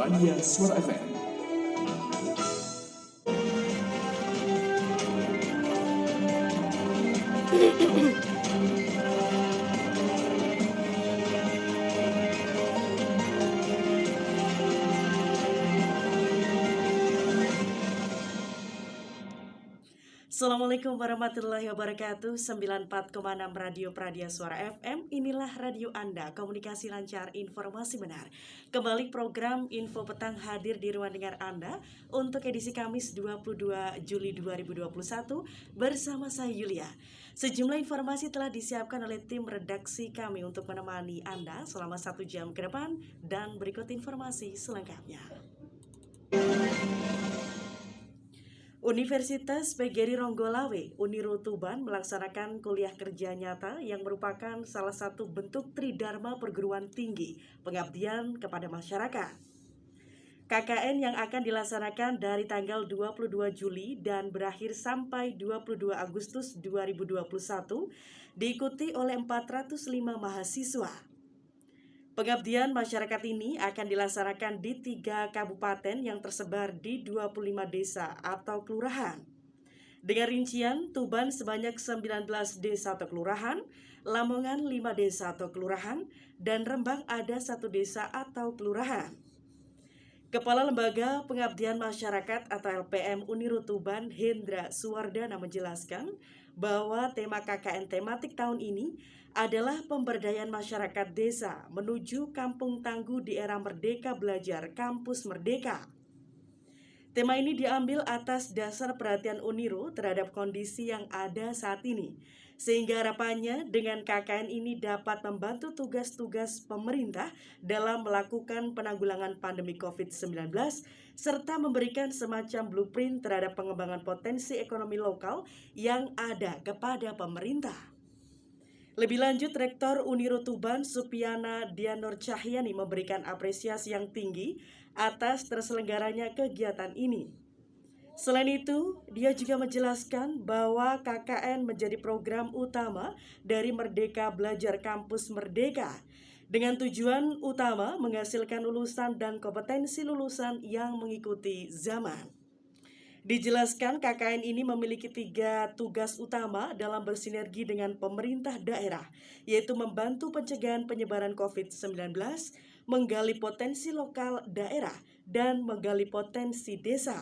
Radia Suara FM. Assalamualaikum warahmatullahi wabarakatuh. 94,6 Radio Pradia Suara FM. Inilah radio Anda, komunikasi lancar, informasi benar. Kembali program Info Petang hadir di ruang dengar Anda untuk edisi Kamis 22 Juli 2021 bersama saya Yulia. Sejumlah informasi telah disiapkan oleh tim redaksi kami untuk menemani Anda selama 1 jam ke depan, dan berikut informasi selengkapnya. Universitas PGRI Ronggolawe, Uniru Tuban melaksanakan kuliah kerja nyata yang merupakan salah satu bentuk tridharma perguruan tinggi pengabdian kepada masyarakat. KKN yang akan dilaksanakan dari tanggal 22 Juli dan berakhir sampai 22 Agustus 2021 diikuti oleh 405 mahasiswa. Pengabdian masyarakat ini akan dilaksanakan di 3 kabupaten yang tersebar di 25 desa atau kelurahan. Dengan rincian, Tuban sebanyak 19 desa atau kelurahan, Lamongan 5 desa atau kelurahan, dan Rembang ada 1 desa atau kelurahan. Kepala Lembaga Pengabdian Masyarakat atau LPM Uniru Tuban, Hendra Suwardana menjelaskan bahwa tema KKN tematik tahun ini adalah pemberdayaan masyarakat desa menuju kampung tangguh di era Merdeka Belajar Kampus Merdeka. Tema ini diambil atas dasar perhatian Uniru terhadap kondisi yang ada saat ini, sehingga harapannya dengan KKN ini dapat membantu tugas-tugas pemerintah dalam melakukan penanggulangan pandemi COVID-19 serta memberikan semacam blueprint terhadap pengembangan potensi ekonomi lokal yang ada kepada pemerintah. Lebih lanjut, Rektor Uniru Tuban Supiana Dianur Cahyani memberikan apresiasi yang tinggi atas terselenggaranya kegiatan ini. Selain itu, dia juga menjelaskan bahwa KKN menjadi program utama dari Merdeka Belajar Kampus Merdeka dengan tujuan utama menghasilkan lulusan dan kompetensi lulusan yang mengikuti zaman. Dijelaskan KKN ini memiliki 3 tugas utama dalam bersinergi dengan pemerintah daerah, yaitu membantu pencegahan penyebaran COVID-19, menggali potensi lokal daerah, dan menggali potensi desa.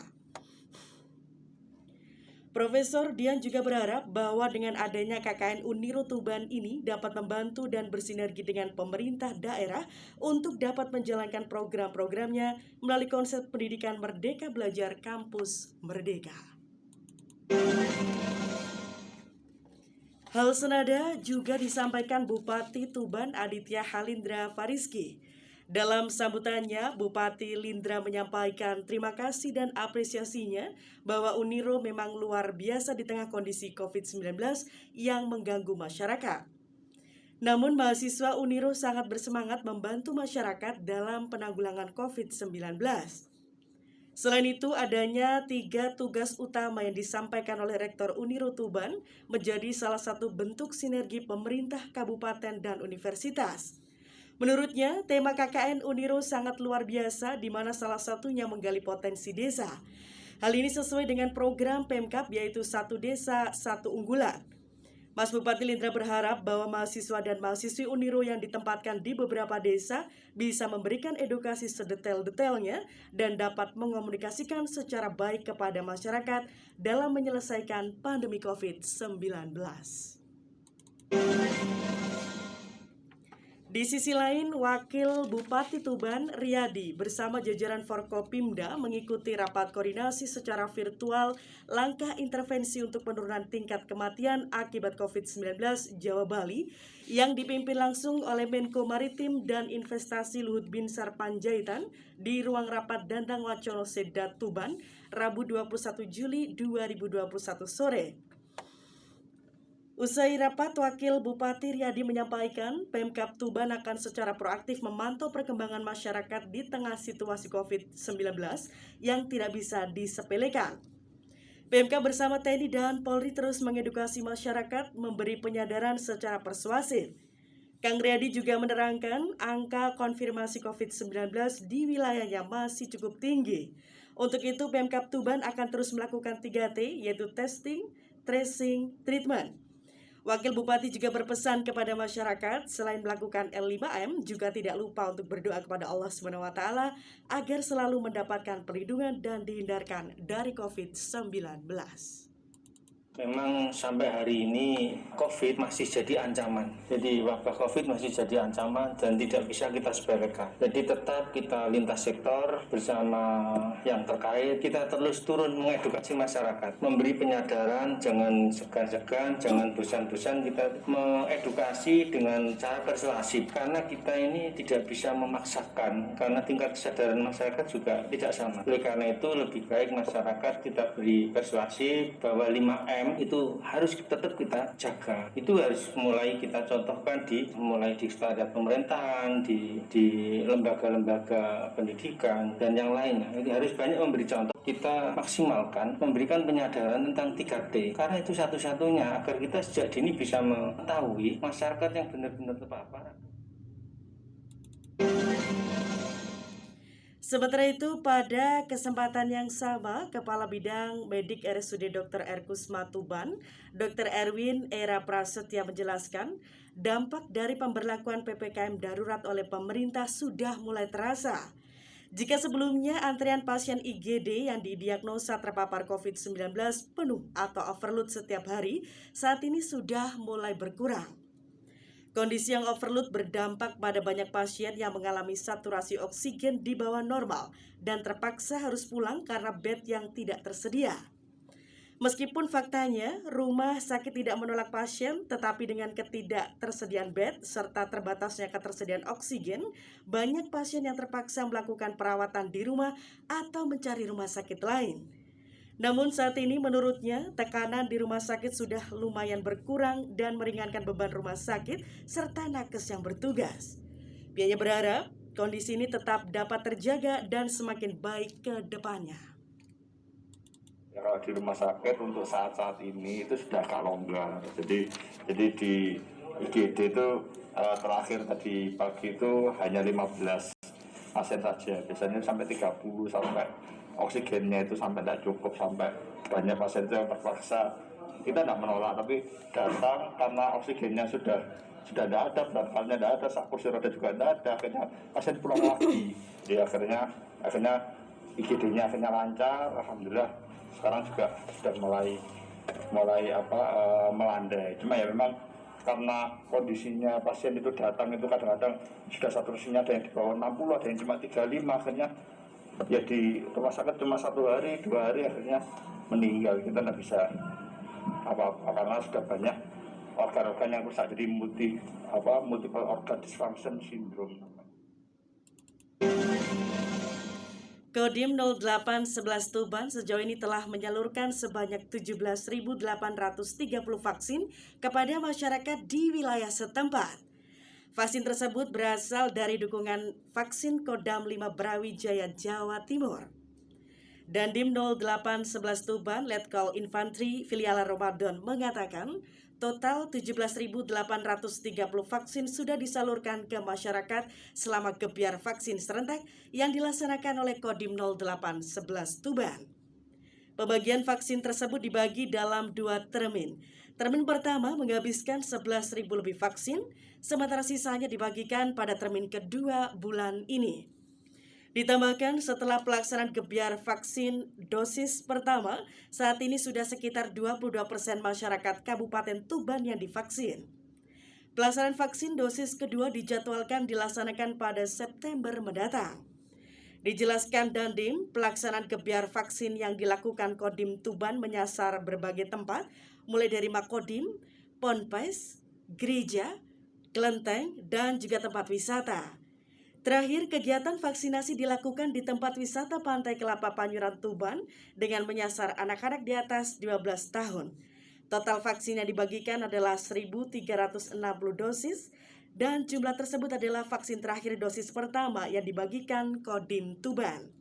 Profesor Dian juga berharap bahwa dengan adanya KKN Uniru Tuban ini dapat membantu dan bersinergi dengan pemerintah daerah untuk dapat menjalankan program-programnya melalui konsep pendidikan Merdeka Belajar Kampus Merdeka. Hal senada juga disampaikan Bupati Tuban Aditya Halindra Fariski. Dalam sambutannya, Bupati Lindra menyampaikan terima kasih dan apresiasinya bahwa Uniru memang luar biasa di tengah kondisi COVID-19 yang mengganggu masyarakat. Namun mahasiswa Uniru sangat bersemangat membantu masyarakat dalam penanggulangan COVID-19. Selain itu, adanya 3 tugas utama yang disampaikan oleh Rektor Uniru Tuban menjadi salah satu bentuk sinergi pemerintah kabupaten dan universitas. Menurutnya, tema KKN Uniru sangat luar biasa di mana salah satunya menggali potensi desa. Hal ini sesuai dengan program Pemkab yaitu 1 desa, 1 unggulan. Mas Bupati Lindra berharap bahwa mahasiswa dan mahasiswi Uniru yang ditempatkan di beberapa desa bisa memberikan edukasi sedetail-detailnya dan dapat mengomunikasikan secara baik kepada masyarakat dalam menyelesaikan pandemi COVID-19. Di sisi lain, Wakil Bupati Tuban, Riyadi, bersama jajaran Forkopimda mengikuti rapat koordinasi secara virtual langkah intervensi untuk penurunan tingkat kematian akibat COVID-19 Jawa Bali yang dipimpin langsung oleh Menko Maritim dan Investasi Luhut Binsar Panjaitan di ruang rapat Dandang Wacono Sedat Tuban, Rabu 21 Juli 2021 sore. Usai rapat, Wakil Bupati Riyadi menyampaikan Pemkab Tuban akan secara proaktif memantau perkembangan masyarakat di tengah situasi COVID-19 yang tidak bisa disepelekan. Pemkab bersama TNI dan Polri terus mengedukasi masyarakat, memberi penyadaran secara persuasif. Kang Riyadi juga menerangkan angka konfirmasi COVID-19 di wilayahnya masih cukup tinggi. Untuk itu Pemkab Tuban akan terus melakukan 3T, yaitu testing, tracing, treatment. Wakil Bupati juga berpesan kepada masyarakat selain melakukan L5M juga tidak lupa untuk berdoa kepada Allah SWT agar selalu mendapatkan perlindungan dan dihindarkan dari COVID-19. Memang sampai hari ini COVID masih jadi ancaman. Jadi wabah COVID masih jadi ancaman dan tidak bisa kita sepelekan. Jadi tetap kita lintas sektor bersama yang terkait. Kita terus turun mengedukasi masyarakat. Memberi penyadaran, jangan segan-segan, jangan bosan-bosan. Kita mengedukasi dengan cara persuasif. Karena kita ini tidak bisa memaksakan. Karena tingkat kesadaran masyarakat juga tidak sama. Oleh karena itu lebih baik masyarakat kita beri persuasif bahwa 5M itu harus tetap kita jaga. Itu harus mulai kita contohkan mulai di sekretariat pemerintahan, di lembaga-lembaga pendidikan dan yang lainnya. Ini harus banyak memberi contoh. Kita maksimalkan memberikan penyadaran tentang 3T karena itu satu-satunya agar kita sejak dini bisa mengetahui masyarakat yang benar-benar terpapar. Sementara itu, pada kesempatan yang sama, Kepala Bidang Medik RSUD Dr. Erkusma Tuban, Dr. Erwin Era Prasetya menjelaskan, dampak dari pemberlakuan PPKM darurat oleh pemerintah sudah mulai terasa. Jika sebelumnya antrian pasien IGD yang didiagnosa terpapar COVID-19 penuh atau overload setiap hari, saat ini sudah mulai berkurang. Kondisi yang overload berdampak pada banyak pasien yang mengalami saturasi oksigen di bawah normal dan terpaksa harus pulang karena bed yang tidak tersedia. Meskipun faktanya rumah sakit tidak menolak pasien, tetapi dengan ketidaktersediaan bed serta terbatasnya ketersediaan oksigen, banyak pasien yang terpaksa melakukan perawatan di rumah atau mencari rumah sakit lain. Namun saat ini menurutnya tekanan di rumah sakit sudah lumayan berkurang dan meringankan beban rumah sakit serta nakes yang bertugas. Pihaknya berharap kondisi ini tetap dapat terjaga dan semakin baik ke depannya. Ya, kalau di rumah sakit untuk saat-saat ini itu sudah agak longgar. Jadi di IGD itu terakhir tadi pagi itu hanya 15 pasien saja. Biasanya sampai 30 sampai oksigennya itu sampai tidak cukup, sampai banyak pasien itu yang terpaksa. Kita tidak menolak, tapi datang karena oksigennya sudah tidak ada, berat-beratnya tidak ada, kursi roda juga tidak ada, akhirnya pasien pulang lagi. Jadi akhirnya IGD-nya akhirnya lancar, alhamdulillah. Sekarang juga sudah mulai melandai. Cuma ya memang karena kondisinya pasien itu datang itu kadang-kadang sudah saturasinya ada yang di bawah 60, ada yang cuma 35, akhirnya ya di rumah sakit cuma 1 hari, 2 hari akhirnya meninggal. Kita tidak bisa apa-apa karena sudah banyak organ-organ yang rusak, jadi multiple organ dysfunction syndrome. Kodim 0811 Tuban sejauh ini telah menyalurkan sebanyak 17.830 vaksin kepada masyarakat di wilayah setempat. Vaksin tersebut berasal dari dukungan vaksin Kodam 5 Brawijaya, Jawa Timur. Dandim 0811 Tuban, Letkol Infantri Filial Ramadan mengatakan, total 17.830 vaksin sudah disalurkan ke masyarakat selama gebyar vaksin serentak yang dilaksanakan oleh Kodim 0811 Tuban. Pembagian vaksin tersebut dibagi dalam 2 termin. Termin pertama menghabiskan 11.000 lebih vaksin, sementara sisanya dibagikan pada termin kedua bulan ini. Ditambahkan setelah pelaksanaan gebyar vaksin dosis pertama, saat ini sudah sekitar 22% masyarakat Kabupaten Tuban yang divaksin. Pelaksanaan vaksin dosis kedua dijadwalkan dilaksanakan pada September mendatang. Dijelaskan Dandim, pelaksanaan gebyar vaksin yang dilakukan Kodim Tuban menyasar berbagai tempat, mulai dari Makodim, Ponpes, gereja, kelenteng, dan juga tempat wisata. Terakhir, kegiatan vaksinasi dilakukan di tempat wisata Pantai Kelapa Panyuran Tuban dengan menyasar anak-anak di atas 12 tahun. Total vaksin yang dibagikan adalah 1.360 dosis dan jumlah tersebut adalah vaksin terakhir dosis pertama yang dibagikan Kodim Tuban.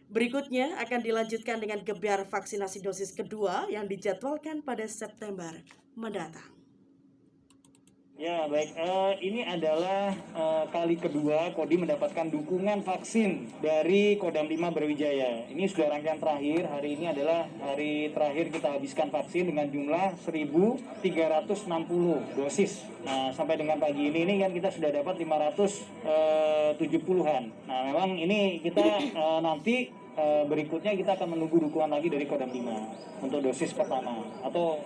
Berikutnya akan dilanjutkan dengan gebyar vaksinasi dosis kedua yang dijadwalkan pada September mendatang. Ya, baik. Ini adalah kali kedua Kodim mendapatkan dukungan vaksin dari Kodam 5 Brawijaya. Ini sudah rangkaian terakhir. Hari ini adalah hari terakhir kita habiskan vaksin dengan jumlah 1.360 dosis. Nah, sampai dengan pagi ini kan kita sudah dapat 570-an. Nah, memang ini kita nanti berikutnya kita akan menunggu dukungan lagi dari Kodam 5 untuk dosis pertama atau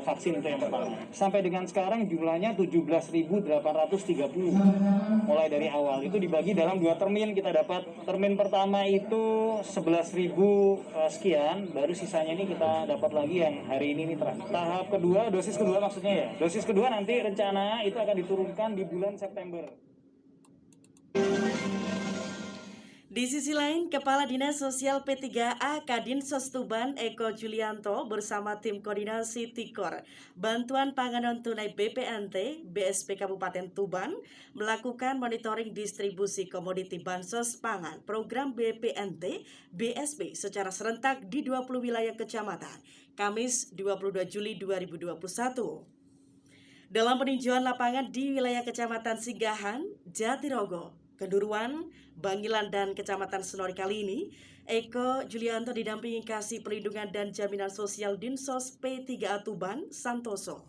vaksin untuk yang pertama. Sampai dengan sekarang jumlahnya 17.830 mulai dari awal. Itu dibagi dalam 2 termin kita dapat. Termin pertama itu 11.000 sekian, baru sisanya ini kita dapat lagi yang hari ini terakhir. Tahap kedua, dosis kedua maksudnya ya. Dosis kedua nanti rencana itu akan diturunkan di bulan September. Di sisi lain, Kepala Dinas Sosial P3A Kadinsos Tuban Eko Julianto bersama tim koordinasi TIKOR Bantuan Pangan Non-Tunai BPNT BSP Kabupaten Tuban melakukan monitoring distribusi komoditi bansos pangan program BPNT BSP secara serentak di 20 wilayah kecamatan Kamis 22 Juli 2021. Dalam peninjauan lapangan di wilayah Kecamatan Singgahan, Jatirogo, Kenduruan, Bangilan, dan Kecamatan Senori kali ini, Eko Julianto didampingi Kasih Perlindungan dan Jaminan Sosial Dinsos P3A Tuban, Santoso.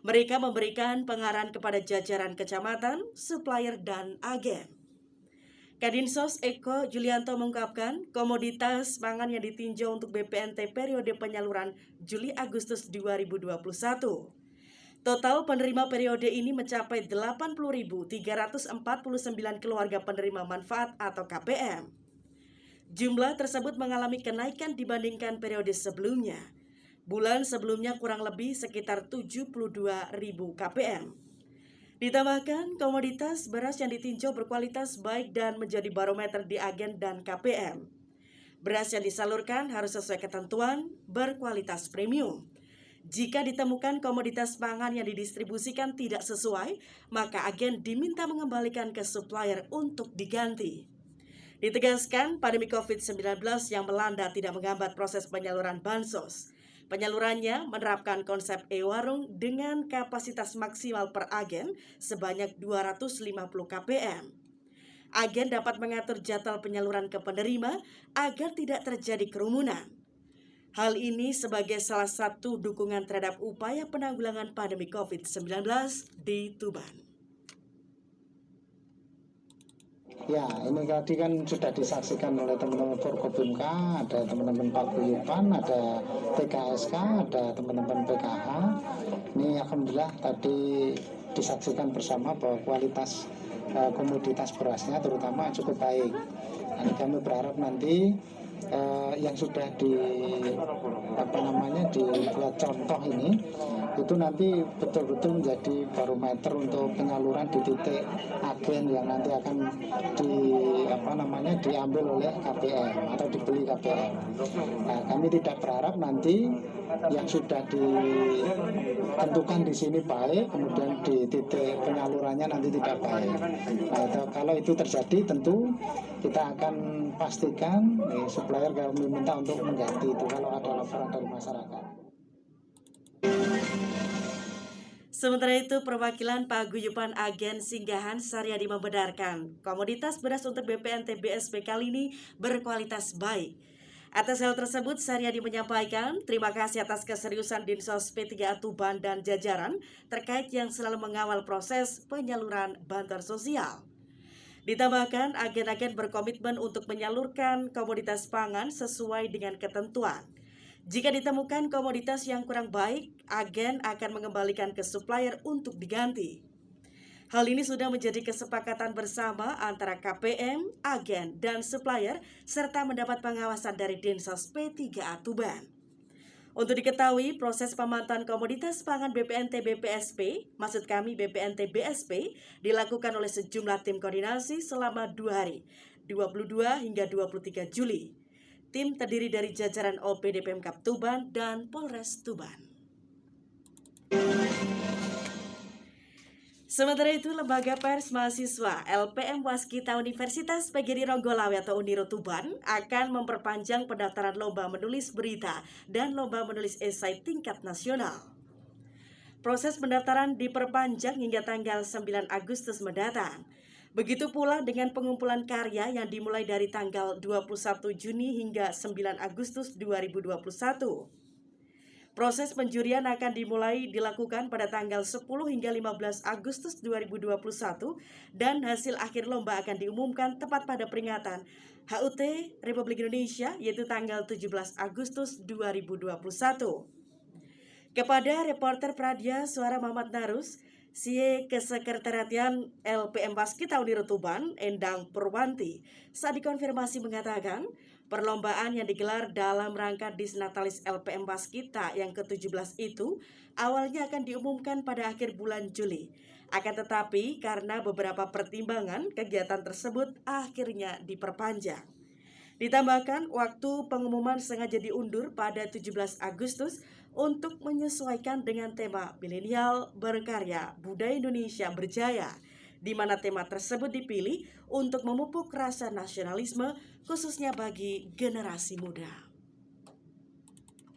Mereka memberikan pengarahan kepada jajaran kecamatan, supplier, dan agen. Kadinsos Eko Julianto mengungkapkan komoditas pangan yang ditinjau untuk BPNT periode penyaluran Juli-Agustus 2021. Total penerima periode ini mencapai 80.349 keluarga penerima manfaat atau KPM. Jumlah tersebut mengalami kenaikan dibandingkan periode sebelumnya. Bulan sebelumnya kurang lebih sekitar 72.000 KPM. Ditambahkan, komoditas beras yang ditinjau berkualitas baik dan menjadi barometer di agen dan KPM. Beras yang disalurkan harus sesuai ketentuan, berkualitas premium. Jika ditemukan komoditas pangan yang didistribusikan tidak sesuai, maka agen diminta mengembalikan ke supplier untuk diganti. Ditegaskan, pandemi COVID-19 yang melanda tidak menghambat proses penyaluran bansos. Penyalurannya menerapkan konsep e-warung dengan kapasitas maksimal per agen sebanyak 250 KPM. Agen dapat mengatur jadwal penyaluran ke penerima agar tidak terjadi kerumunan. Hal ini sebagai salah satu dukungan terhadap upaya penanggulangan pandemi COVID-19 di Tuban. Ya, ini tadi kan sudah disaksikan oleh teman-teman Forkopimka, ada teman-teman Paguyuban, ada PKSK, ada teman-teman PKH. Ini alhamdulillah tadi disaksikan bersama bahwa kualitas komoditas berasnya terutama cukup baik. Dan kami berharap nanti yang sudah dibuat contoh ini itu nanti betul-betul menjadi barometer untuk penyaluran di titik agen yang nanti akan diambil oleh KPM atau dibeli KPM. Nah, kami tidak berharap nanti yang sudah ditentukan di sini baik, kemudian di titik penyalurannya nanti tidak baik. Nah, kalau itu terjadi, tentu kita akan pastikan supplier kami minta untuk mengganti itu kalau ada laporan dari masyarakat. Sementara itu, perwakilan Paguyuban Agen Singgahan Saryadi membenarkan komoditas beras untuk BPNT BSP kali ini berkualitas baik. Atas hal tersebut, Saryadi menyampaikan terima kasih atas keseriusan Dinsos P3A Tuban dan jajaran terkait yang selalu mengawal proses penyaluran bantuan sosial. Ditambahkan, agen-agen berkomitmen untuk menyalurkan komoditas pangan sesuai dengan ketentuan. Jika ditemukan komoditas yang kurang baik, agen akan mengembalikan ke supplier untuk diganti. Hal ini sudah menjadi kesepakatan bersama antara KPM, agen, dan supplier, serta mendapat pengawasan dari Dinsos P3A Tuban. Untuk diketahui, proses pemantauan komoditas pangan BPNT BPSP, maksud kami BPNT BSP, dilakukan oleh sejumlah tim koordinasi selama 2 hari, 22 hingga 23 Juli. Tim terdiri dari jajaran OPD Pemkab Tuban dan Polres Tuban. Sementara itu, Lembaga Pers Mahasiswa LPM Waskita Universitas PGRI Ronggolawe atau Uniro Tuban akan memperpanjang pendaftaran lomba menulis berita dan lomba menulis esai tingkat nasional. Proses pendaftaran diperpanjang hingga tanggal 9 Agustus mendatang. Begitu pula dengan pengumpulan karya yang dimulai dari tanggal 21 Juni hingga 9 Agustus 2021. Proses penjurian akan dilakukan pada tanggal 10 hingga 15 Agustus 2021 dan hasil akhir lomba akan diumumkan tepat pada peringatan HUT Republik Indonesia yaitu tanggal 17 Agustus 2021. Kepada reporter Pradia Suara Muhammad Narus, Sie Kesekretariatan LPM Waskita Uniro Tuban, Endang Purwanti, saat dikonfirmasi mengatakan, perlombaan yang digelar dalam rangka Disnatalis LPM Waskita yang ke-17 itu awalnya akan diumumkan pada akhir bulan Juli. Akan tetapi karena beberapa pertimbangan, kegiatan tersebut akhirnya diperpanjang. Ditambahkan, waktu pengumuman sengaja diundur pada 17 Agustus untuk menyesuaikan dengan tema Milenial Berkarya Budaya Indonesia Berjaya, di mana tema tersebut dipilih untuk memupuk rasa nasionalisme khususnya bagi generasi muda.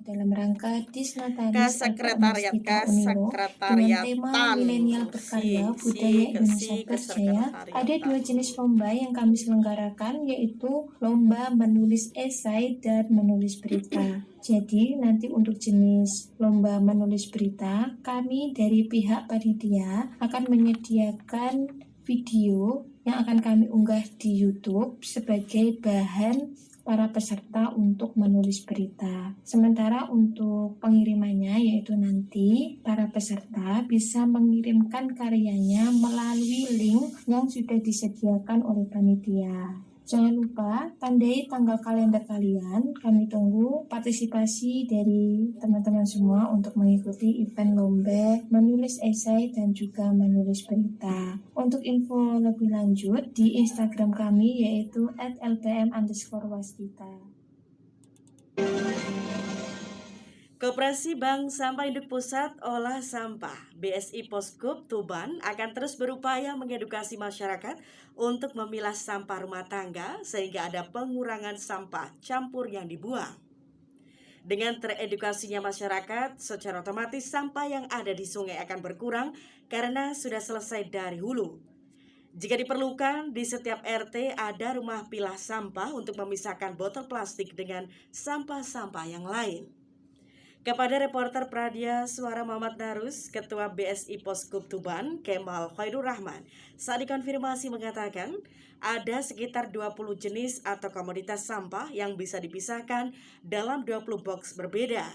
Dalam rangka Disnatalis Kesekretariat dengan tema Milenial Berkarya Budaya Indonesia Berjaya, ada 2 jenis lomba yang kami selenggarakan, yaitu lomba menulis esai dan menulis berita. Jadi nanti untuk jenis lomba menulis berita, kami dari pihak panitia akan menyediakan video yang akan kami unggah di YouTube sebagai bahan para peserta untuk menulis berita. Sementara untuk pengirimannya, yaitu nanti para peserta bisa mengirimkan karyanya melalui link yang sudah disediakan oleh panitia. Jangan lupa tandai tanggal kalender kalian. Kami tunggu partisipasi dari teman-teman semua untuk mengikuti event lomba menulis esai dan juga menulis berita. Untuk info lebih lanjut di Instagram kami yaitu @lpm_waskita. Koperasi Bank Sampah Induk Pusat Olah Sampah BSI Poskub Tuban akan terus berupaya mengedukasi masyarakat untuk memilah sampah rumah tangga sehingga ada pengurangan sampah campur yang dibuang. Dengan teredukasinya masyarakat, secara otomatis sampah yang ada di sungai akan berkurang karena sudah selesai dari hulu. Jika diperlukan, di setiap RT ada rumah pilah sampah untuk memisahkan botol plastik dengan sampah-sampah yang lain. Kepada reporter Pradia Suara Muhammad Narus, Ketua BSI Poskub Tuban, Kemal Khairul Rahman, saat dikonfirmasi mengatakan ada sekitar 20 jenis atau komoditas sampah yang bisa dipisahkan dalam 20 box berbeda.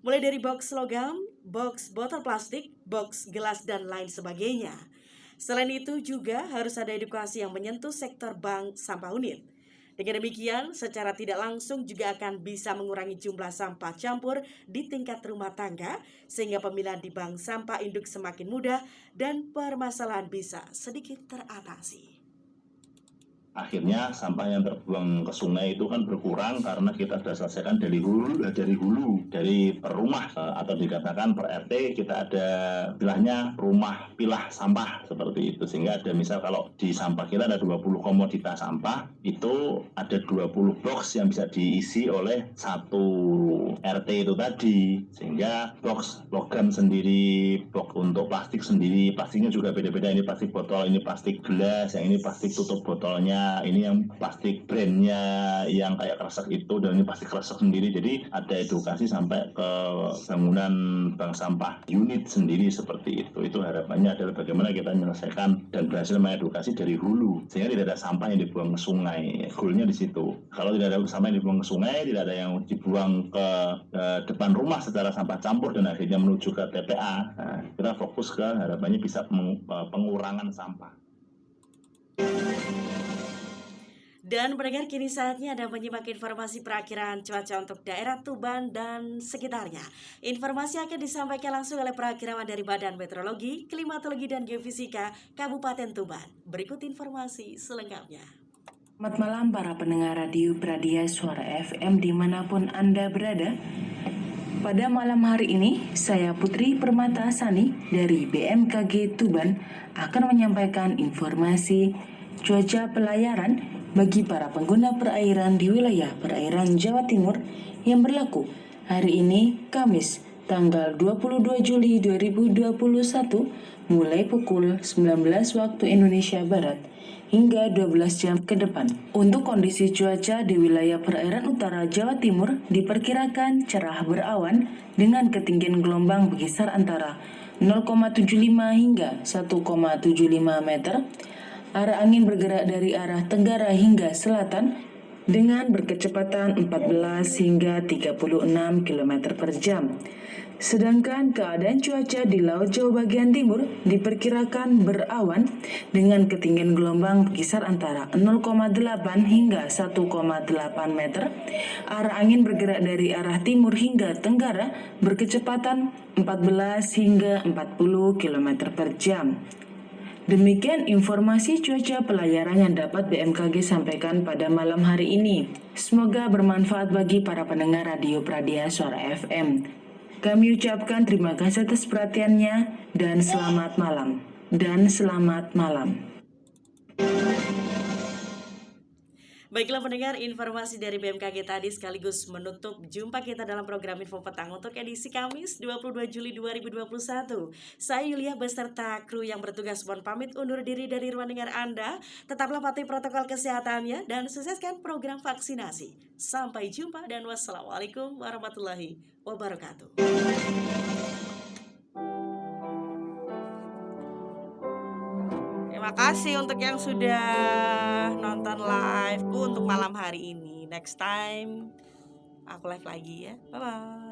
Mulai dari box logam, box botol plastik, box gelas, dan lain sebagainya. Selain itu juga harus ada edukasi yang menyentuh sektor bank sampah unit. Dengan demikian, secara tidak langsung juga akan bisa mengurangi jumlah sampah campur di tingkat rumah tangga, sehingga pemilihan di bank sampah induk semakin mudah dan permasalahan bisa sedikit teratasi. Akhirnya sampah yang terbuang ke sungai itu kan berkurang karena kita sudah selesaikan dari hulu, dari per rumah atau dikatakan per RT kita ada istilahnya rumah pilah sampah seperti itu, sehingga ada misal kalau di sampah kita ada 20 komoditas sampah, itu ada 20 box yang bisa diisi oleh satu RT itu tadi, sehingga box logam sendiri, box untuk plastik sendiri, plastiknya juga beda-beda, ini plastik botol, ini plastik gelas, yang ini plastik tutup botolnya, ini yang plastik brandnya yang kayak kresek itu, dan ini plastik kresek sendiri. Jadi ada edukasi sampai ke bangunan bank sampah unit sendiri seperti itu. Itu harapannya adalah bagaimana kita menyelesaikan dan berhasil mengedukasi dari hulu sehingga tidak ada sampah yang dibuang ke sungai. Goalnya di situ. Kalau tidak ada sampah yang dibuang ke sungai, tidak ada yang dibuang ke depan rumah secara sampah campur dan akhirnya menuju ke TPA. Nah, kita fokus ke harapannya bisa pengurangan sampah. Dan pendengar, kini saatnya Anda menyimak informasi perakiraan cuaca untuk daerah Tuban dan sekitarnya. Informasi akan disampaikan langsung oleh perakirawan dari Badan Meteorologi, Klimatologi, dan Geofisika Kabupaten Tuban. Berikut informasi selengkapnya. Selamat malam para pendengar radio Pradia Suara FM dimanapun Anda berada. Pada malam hari ini, saya Putri Permata Sani dari BMKG Tuban akan menyampaikan informasi cuaca pelayaran bagi para pengguna perairan di wilayah perairan Jawa Timur yang berlaku hari ini Kamis tanggal 22 Juli 2021 mulai pukul 19 waktu Indonesia Barat hingga 12 jam ke depan. Untuk kondisi cuaca di wilayah perairan utara Jawa Timur diperkirakan cerah berawan dengan ketinggian gelombang berkisar antara 0,75 hingga 1,75 meter. Arah angin bergerak dari arah tenggara hingga selatan dengan berkecepatan 14 hingga 36 km per jam. Sedangkan keadaan cuaca di Laut Jawa bagian timur diperkirakan berawan dengan ketinggian gelombang berkisar antara 0,8 hingga 1,8 meter. Arah angin bergerak dari arah timur hingga tenggara berkecepatan 14 hingga 40 km per jam. Demikian informasi cuaca pelayaran yang dapat BMKG sampaikan pada malam hari ini. Semoga bermanfaat bagi para pendengar Radio Pradia Suara FM. Kami ucapkan terima kasih atas perhatiannya dan selamat malam. Baiklah pendengar, informasi dari BMKG tadi sekaligus menutup jumpa kita dalam program Info Petang untuk edisi Kamis 22 Juli 2021. Saya Yulia beserta kru yang bertugas mohon pamit undur diri dari ruang dengar Anda. Tetaplah patuhi protokol kesehatannya dan sukseskan program vaksinasi. Sampai jumpa dan wassalamualaikum warahmatullahi wabarakatuh. Terima kasih untuk yang sudah nonton live-ku untuk malam hari ini. Next time aku live lagi ya. Bye-bye.